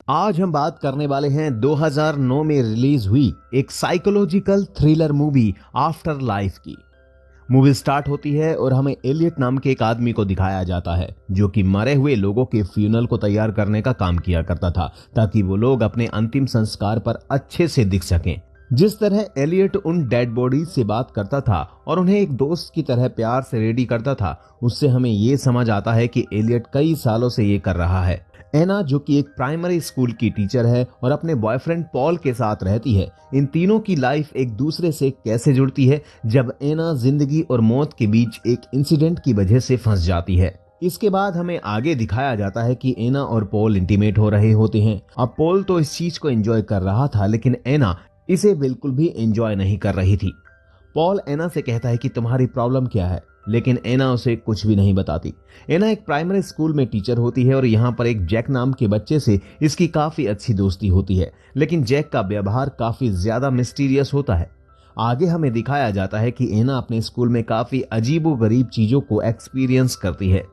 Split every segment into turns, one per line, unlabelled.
आज हम बात करने वाले हैं 2009 में रिलीज हुई एक psychological thriller movie after life की। मूवी स्टार्ट होती है और हमें एलियट नाम के एक आदमी को दिखाया जाता है जो कि मरे हुए लोगों के फ्यूनल को तैयार करने का काम किया करता था ताकि वो लोग अपने अंतिम संस्कार पर अच्छे से दिख सकें। जिस तरह एलियट उन डेड बॉडी से बात करता था और उन्हें एक दोस्त की तरह प्यार से रेडी करता था, उससे हमें ये समझ आता है कि एलियट कई सालों से ये कर रहा है। एना जो कि एक प्राइमरी स्कूल की टीचर है और अपने बॉयफ्रेंड पॉल के साथ रहती है, इन तीनों की लाइफ एक दूसरे से कैसे जुड़ती है जब एना जिंदगी और मौत के बीच एक इंसिडेंट की वजह से फंस जाती है। इसके बाद हमें आगे दिखाया जाता है कि एना और पॉल इंटीमेट हो रहे होते हैं। अब पॉल तो इस चीज को एंजॉय कर रहा था लेकिन एना इसे बिल्कुल भी एंजॉय नहीं कर रही थी। पॉल एना से कहता है कि तुम्हारी प्रॉब्लम क्या है, लेकिन एना उसे कुछ भी नहीं बताती। एना एक प्राइमरी स्कूल में टीचर होती है और यहाँ पर एक जैक नाम के बच्चे से इसकी काफी अच्छी दोस्ती होती है, लेकिन जैक का व्यवहार काफी ज्यादा मिस्टीरियस होता है। आगे हमें दिखाया जाता है कि एना अपने स्कूल में काफी अजीबोगरीब चीजों को एक्सपीरियंस करती है।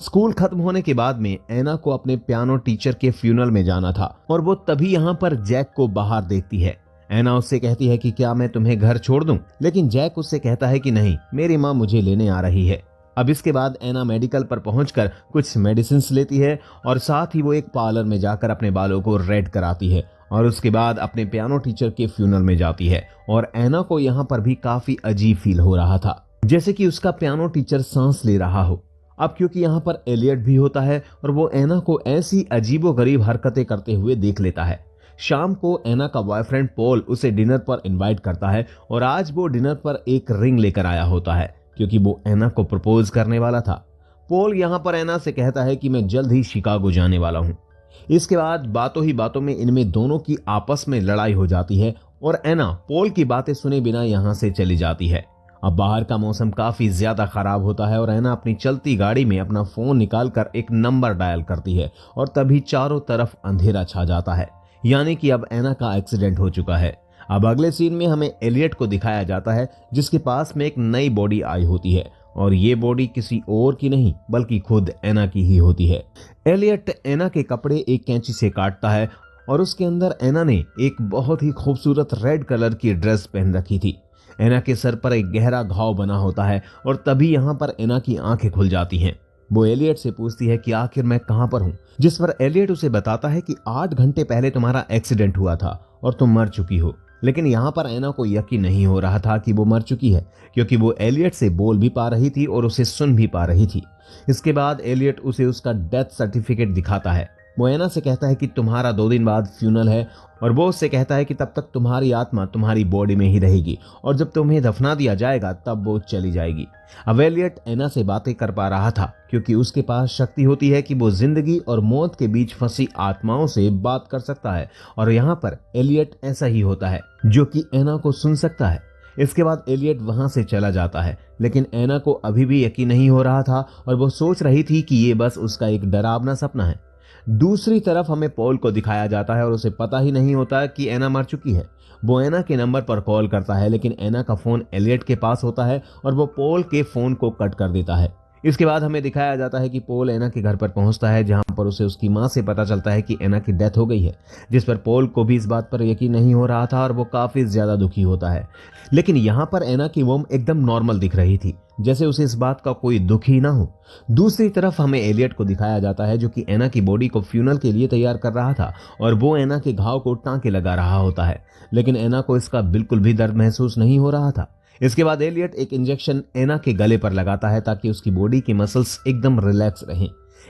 स्कूल खत्म होने के बाद में एना को अपने पियानो टीचर के फ्यूनल में जाना था और वो तभी यहाँ पर जैक को बाहर देखती है। एना उससे कहती है कि क्या मैं तुम्हें घर छोड़ दूं, लेकिन जैक उससे कहता है कि नहीं, मेरी माँ मुझे लेने आ रही है। अब इसके बाद एना मेडिकल पर पहुंचकर कुछ मेडिसिन लेती है और साथ ही वो एक पार्लर में जाकर अपने बालों को रेड कराती है और उसके बाद अपने पियानो टीचर के फ्यूनल में जाती है। और एना को यहाँ पर भी काफी अजीब फील हो रहा था, जैसे कि उसका पियानो टीचर सांस ले रहा हो। अब क्योंकि यहाँ पर एलियट भी होता है और वो एना को ऐसी अजीबोगरीब हरकतें करते हुए देख लेता है। शाम को एना का बॉयफ्रेंड पॉल उसे डिनर पर इनवाइट करता है और आज वो डिनर पर एक रिंग लेकर आया होता है क्योंकि वो एना को प्रपोज करने वाला था। पॉल यहाँ पर एना से कहता है कि मैं जल्द ही शिकागो जाने वाला हूँ। इसके बाद बातों ही बातों में इनमें दोनों की आपस में लड़ाई हो जाती है और एना पॉल की बातें सुने बिना यहाँ से चली जाती है। अब बाहर का मौसम काफी ज्यादा खराब होता है और एना अपनी चलती गाड़ी में अपना फोन निकालकर एक नंबर डायल करती है और तभी चारों तरफ अंधेरा छा जाता है, यानी कि अब एना का एक्सीडेंट हो चुका है। अब अगले सीन में हमें एलियट को दिखाया जाता है जिसके पास में एक नई बॉडी आई होती है और ये बॉडी किसी और की नहीं बल्कि खुद एना की ही होती है। एलियट एना के कपड़े एक कैंची से काटता है और उसके अंदर एना ने एक बहुत ही खूबसूरत रेड कलर की ड्रेस पहन रखी थी। एना के सर पर एक गहरा घाव बना होता है और तभी यहाँ पर एना की आंखें खुल जाती हैं। वो एलियट से पूछती है कि आखिर मैं कहां पर हूं, जिस पर एलियट उसे बताता है कि 8 घंटे पहले तुम्हारा एक्सीडेंट हुआ था और तुम मर चुकी हो। लेकिन यहाँ पर एना को यकीन नहीं हो रहा था कि वो मर चुकी है क्योंकि वो एलियट से बोल भी पा रही थी और उसे सुन भी पा रही थी। इसके बाद एलियट उसे उसका डेथ सर्टिफिकेट दिखाता है। वो एना से कहता है कि तुम्हारा 2 दिन बाद फ्यूनल है और वो उससे कहता है कि तब तक तुम्हारी आत्मा तुम्हारी बॉडी में ही रहेगी और जब तुम्हें दफना दिया जाएगा तब वो चली जाएगी। अब एलियट एना से बातें कर पा रहा था क्योंकि उसके पास शक्ति होती है कि वो जिंदगी और मौत के बीच फंसी आत्माओं से बात कर सकता है और यहाँ पर एलियट ऐसा ही होता है जो कि एना को सुन सकता है। इसके बाद एलियट वहां से चला जाता है, लेकिन एना को अभी भी यकीन नहीं हो रहा था और वो सोच रही थी कि ये बस उसका एक डरावना सपना है। दूसरी तरफ हमें पॉल को दिखाया जाता है और उसे पता ही नहीं होता कि एना मर चुकी है। वो एना के नंबर पर कॉल करता है लेकिन एना का फोन एलियट के पास होता है और वो पॉल के फोन को कट कर देता है। इसके बाद हमें दिखाया जाता है कि पॉल एना के घर पर पहुंचता है जहां पर उसे उसकी मां से पता चलता है कि एना की डेथ हो गई है, जिस पर पॉल को भी इस बात पर यकीन नहीं हो रहा था और वो काफी ज्यादा दुखी होता है। लेकिन यहाँ पर एना की मोम एकदम नॉर्मल दिख रही थी, जैसे उसे इस बात का कोई दुख ही ना हो। दूसरी तरफ हमें एलियट को दिखाया जाता है जो कि एना की बॉडी को फ्यूनल के लिए तैयार कर रहा था और वो एना के घाव को टांके लगा रहा होता है, लेकिन एना को इसका बिल्कुल भी दर्द महसूस नहीं हो रहा था। इसके बाद एलियट एक इंजेक्शन एना के गले पर लगाता है ताकि उसकी बॉडी की मसल्स एकदम रिलैक्स रहें।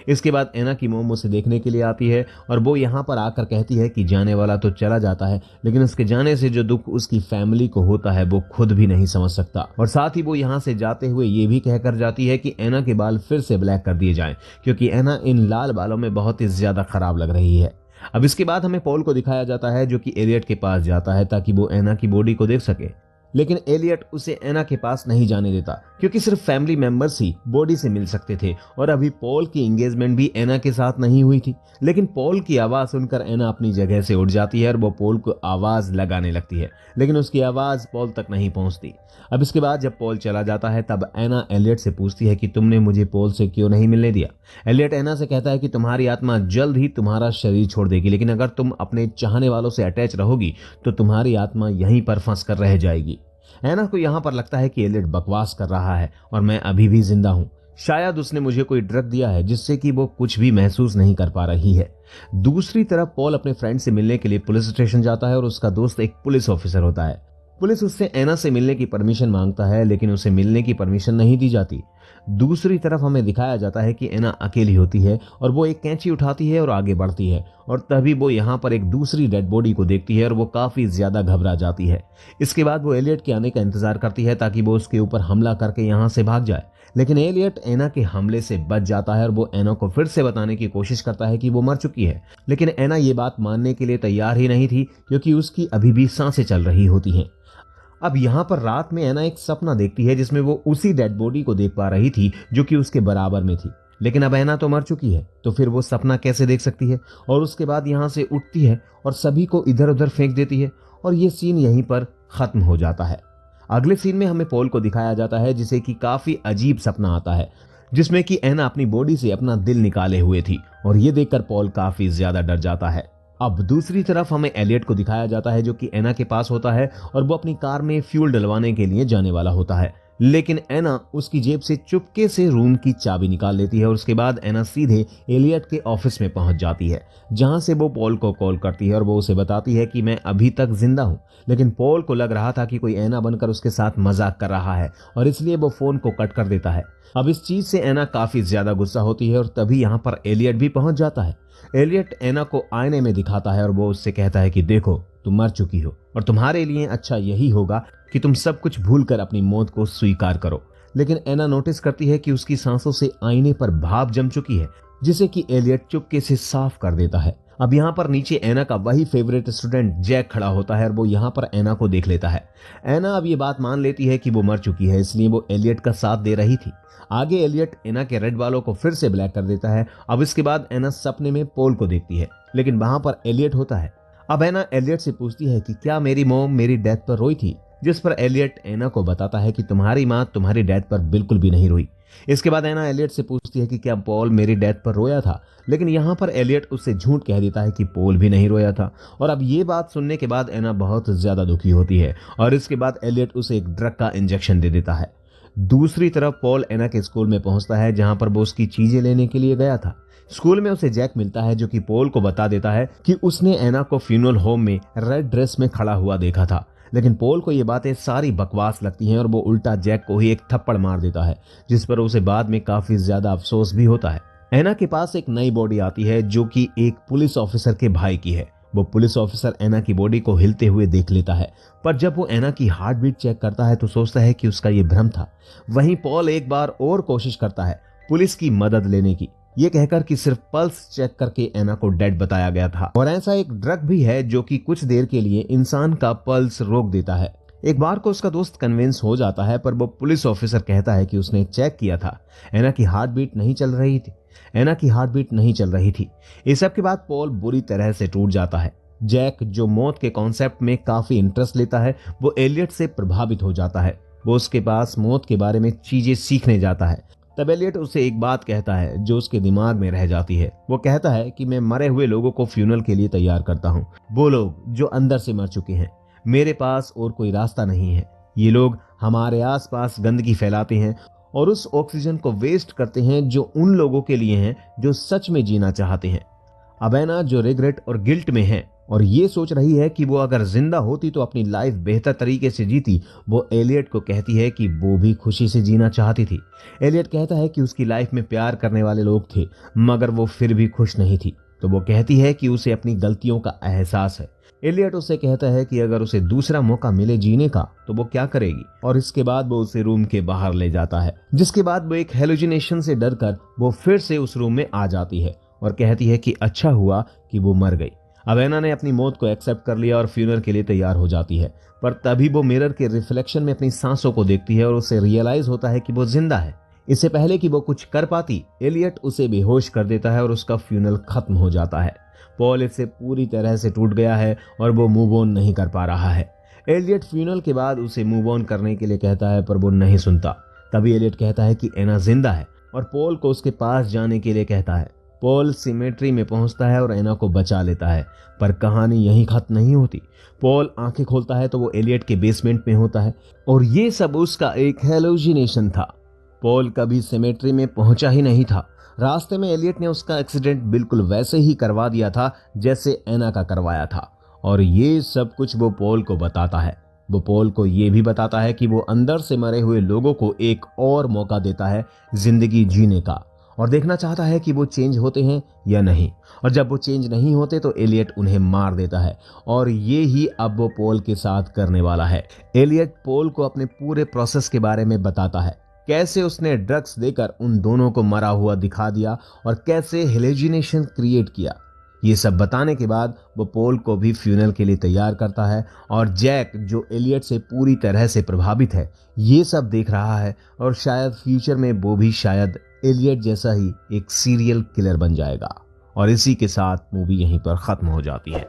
इसके बाद एना की मोम उसे देखने के लिए आती है और वो यहाँ पर आकर कहती है कि जाने वाला तो चला जाता है, लेकिन उसके जाने से जो दुख उसकी फैमिली को होता है वो खुद भी नहीं समझ सकता। और साथ ही वो यहाँ से जाते हुए ये भी कहकर जाती है कि एना के बाल फिर से ब्लैक कर दिए जाएं क्योंकि एना इन लाल बालों में बहुत ही ज्यादा खराब लग रही है। अब इसके बाद हमें पॉल को दिखाया जाता है जो कि एलियट के पास जाता है ताकि वो एना की बॉडी को देख सके। लेकिन एलियट उसे एना के पास नहीं जाने देता क्योंकि सिर्फ फैमिली मेंबर्स ही बॉडी से मिल सकते थे और अभी पॉल की एंगेजमेंट भी एना के साथ नहीं हुई थी। लेकिन पॉल की आवाज सुनकर एना अपनी जगह से उठ जाती है और वो पॉल को आवाज लगाने लगती है, लेकिन उसकी आवाज पॉल तक नहीं पहुंचती। अब इसके बाद जब पॉल चला जाता है तब एना एलियट से पूछती है कि तुमने मुझे पॉल से क्यों नहीं मिलने दिया। एलियट एना से कहता है कि तुम्हारी आत्मा जल्द ही तुम्हारा शरीर छोड़ देगी, लेकिन अगर तुम अपने चाहने वालों से अटैच रहोगी तो तुम्हारी आत्मा यहीं पर फंस कर रह जाएगी। एना को यहाँ पर लगता है कि एलियट बकवास कर रहा है और मैं अभी भी जिंदा हूँ। शायद उसने मुझे कोई ड्रग दिया है जिससे कि वो कुछ भी महसूस नहीं कर पा रही है। दूसरी तरफ पॉल अपने फ्रेंड से मिलने के लिए पुलिस स्टेशन जाता है और उसका दोस्त एक पुलिस ऑफिसर होता है। पुलिस उससे एना से मिलने की परमिशन मांगता है, लेकिन उसे मिलने की परमिशन नहीं दी जाती। दूसरी तरफ हमें दिखाया जाता है कि एना अकेली होती है और वो एक कैंची उठाती है और आगे बढ़ती है और तभी वो यहाँ पर एक दूसरी डेड बॉडी को देखती है और वो काफी ज्यादा घबरा जाती है। इसके बाद वो एलियट के आने का इंतजार करती है ताकि वो उसके ऊपर हमला करके यहाँ से भाग जाए, लेकिन एलियट एना के हमले से बच जाता है और वो एना को फिर से बताने की कोशिश करता है कि वो मर चुकी है, लेकिन एना ये बात मानने के लिए तैयार ही नहीं थी क्योंकि उसकी अभी भी सांसें चल रही होती हैं। अब यहाँ पर रात में एना एक सपना देखती है जिसमें वो उसी डेड बॉडी को देख पा रही थी जो कि उसके बराबर में थी, लेकिन अब एना तो मर चुकी है तो फिर वो सपना कैसे देख सकती है। और उसके बाद यहाँ से उठती है और सभी को इधर उधर फेंक देती है और ये सीन यहीं पर खत्म हो जाता है। अगले सीन में हमें पॉल को दिखाया जाता है जिसे कि काफी अजीब सपना आता है जिसमें कि एना अपनी बॉडी से अपना दिल निकाले हुए थी और ये देखकर पॉल काफी ज्यादा डर जाता है। अब दूसरी तरफ हमें एलियट को दिखाया जाता है जो कि एना के पास होता है और वो अपनी कार में फ्यूल डलवाने के लिए जाने वाला होता है, लेकिन एना उसकी जेब से चुपके से रूम की चाबी निकाल लेती है और उसके बाद एना सीधे एलियट के ऑफिस में पहुंच जाती है जहां से वो पॉल को कॉल करती है और वो उसे बताती है कि मैं अभी तक जिंदा हूं। लेकिन पॉल को लग रहा था कि कोई एना बनकर उसके साथ मजाक कर रहा है और इसलिए वो फोन को कट कर देता है। अब इस चीज से एना काफी ज्यादा गुस्सा होती है और तभी यहाँ पर एलियट भी पहुंच जाता है। एलियट एना को आईने में दिखाता है और वो उससे कहता है कि देखो तुम मर चुकी हो और तुम्हारे लिए अच्छा यही होगा कि तुम सब कुछ भूलकर अपनी मौत को स्वीकार करो। लेकिन एना नोटिस करती है कि उसकी सांसों से आईने पर भाप जम चुकी है जिसे कि एलियट चुपके से साफ कर देता है। अब यहाँ पर नीचे एना का वही फेवरेट स्टूडेंट जैक खड़ा होता है और वो यहाँ पर एना को देख लेता है। एना अब ये बात मान लेती है कि वो मर चुकी है, इसलिए वो एलियट का साथ दे रही थी। आगे एलियट एना के रेड बालों को फिर से ब्लैक कर देता है। अब इसके बाद एना सपने में पॉल को देखती है, लेकिन वहां पर एलियट होता है। अब एना एलियट से पूछती है कि क्या मेरी मॉम मेरी डेथ पर रोई थी, जिस पर एलियट एना को बताता है कि तुम्हारी माँ तुम्हारी डेथ पर बिल्कुल भी नहीं रोई। इसके बाद एना एलियट से पूछती है कि क्या पॉल मेरी डेथ पर रोया था, लेकिन यहाँ पर एलियट उससे झूठ कह देता है कि पॉल भी नहीं रोया था। और अब ये बात सुनने के बाद एना बहुत ज्यादा दुखी होती है और इसके बाद एलियट उसे एक ड्रग का इंजेक्शन दे देता है। दूसरी तरफ पॉल एना के स्कूल में पहुंचता है जहां पर वो उसकी चीजें लेने के लिए गया था। स्कूल में उसे जैक मिलता है जो कि पॉल को बता देता है कि उसने एना को फ्यूनरल होम में रेड ड्रेस में खड़ा हुआ देखा था, लेकिन पॉल को ये बातें सारी बकवास लगती हैं और वो उल्टा जैक को ही एक थप्पड़ मार देता है, जिस पर उसे बाद में काफी ज्यादा अफसोस भी होता है। एना के पास एक नई बॉडी आती है जो कि एक पुलिस ऑफिसर के भाई की है। वो पुलिस ऑफिसर एना की बॉडी को हिलते हुए देख लेता है, पर जब वो एना की हार्ट बीट चेक करता है तो सोचता है कि उसका ये भ्रम था। वहीं पॉल एक बार और कोशिश करता है पुलिस की मदद लेने की, ये कहकर कि सिर्फ पल्स चेक करके एना को डेड बताया गया था और ऐसा एक ड्रग भी है जो कि कुछ देर के लिए इंसान का पल्स रोक देता है। एक बार को उसका दोस्त कन्विंस हो जाता है, पर वो पुलिस ऑफिसर कहता है कि उसने चेक किया था, एना की हार्ट बीट नहीं चल रही थी। एना की हार्ट बीट नहीं चल रही थी। इस सब के बाद पॉल बुरी तरह से टूट जाता है। जैक जो मौत के कॉन्सेप्ट में काफी इंटरेस्ट लेता है, वो एलियट से प्रभावित हो जाता है। वो उसके पास मौत के बारे में चीजें सीखने जाता है। तब एलियट उसे एक बात कहता है जो उसके दिमाग में रह जाती है। वो कहता है कि मैं मरे हुए लोगों को फ्यूनरल के लिए तैयार करता हूँ, वो लोग जो अंदर से मर चुके हैं। मेरे पास और कोई रास्ता नहीं है। ये लोग हमारे आसपास गंदगी फैलाते हैं और उस ऑक्सीजन को वेस्ट करते हैं जो उन लोगों के लिए हैं जो सच में जीना चाहते हैं। अब एना जो रिग्रेट और गिल्ट में है और ये सोच रही है कि वो अगर जिंदा होती तो अपनी लाइफ बेहतर तरीके से जीती, वो एलियट को कहती है कि वो भी खुशी से जीना चाहती थी। एलियट कहता है कि उसकी लाइफ में प्यार करने वाले लोग थे, मगर वो फिर भी खुश नहीं थी। तो वो कहती है कि उसे अपनी गलतियों का एहसास है। एलियट उसे कहता है कि अगर उसे दूसरा मौका मिले जीने का तो वो क्या करेगी, और इसके बाद वो उसे रूम के बाहर ले जाता है, जिसके बाद वो एक हेलुसिनेशन से डरकर वो फिर से उस रूम में आ जाती है और कहती है कि अच्छा हुआ कि वो मर गई। अब एना ने अपनी मौत को एक्सेप्ट कर लिया और फ्यूनर के लिए तैयार हो जाती है, पर तभी वो मिरर के रिफ्लेक्शन में अपनी सांसों को देखती है और उसे रियलाइज होता है कि वो जिंदा है। इससे पहले कि वो कुछ कर पाती, एलियट उसे बेहोश कर देता है और उसका फ्यूनल खत्म हो जाता है। पॉल इससे पूरी तरह से टूट गया है और वो मूव ऑन नहीं कर पा रहा है। एलियट फ्यूनल के बाद उसे मूव ऑन करने के लिए कहता है, पर वो नहीं सुनता। तभी एलियट कहता है कि एना जिंदा है और पॉल को उसके पास जाने के लिए कहता है। पॉल सिमेट्री में पहुंचता है और एना को बचा लेता है, पर कहानी यहीं खत्म नहीं होती। पॉल आंखें खोलता है तो वो एलियट के बेसमेंट में होता है और ये सब उसका एक हेलुसिनेशन था। पॉल कभी सिमेट्री में पहुंचा ही नहीं था। रास्ते में एलियट ने उसका एक्सीडेंट बिल्कुल वैसे ही करवा दिया था जैसे एना का करवाया था, और ये सब कुछ वो पॉल को बताता है। वो पॉल को ये भी बताता है कि वो अंदर से मरे हुए लोगों को एक और मौका देता है जिंदगी जीने का, और देखना चाहता है कि वो चेंज होते हैं या नहीं। और जब वो चेंज नहीं होते तो एलियट उन्हें मार देता है, और ये ही अब वो पॉल के साथ करने वाला है। एलियट पॉल को अपने पूरे प्रोसेस के बारे में बताता है, कैसे उसने ड्रग्स देकर उन दोनों को मरा हुआ दिखा दिया और कैसे हेलुसिनेशन क्रिएट किया। ये सब बताने के बाद वो पॉल को भी फ्यूनल के लिए तैयार करता है, और जैक जो एलियट से पूरी तरह से प्रभावित है ये सब देख रहा है, और शायद फ्यूचर में वो भी शायद एलियट जैसा ही एक सीरियल किलर बन जाएगा। और इसी के साथ मूवी यहीं पर खत्म हो जाती है।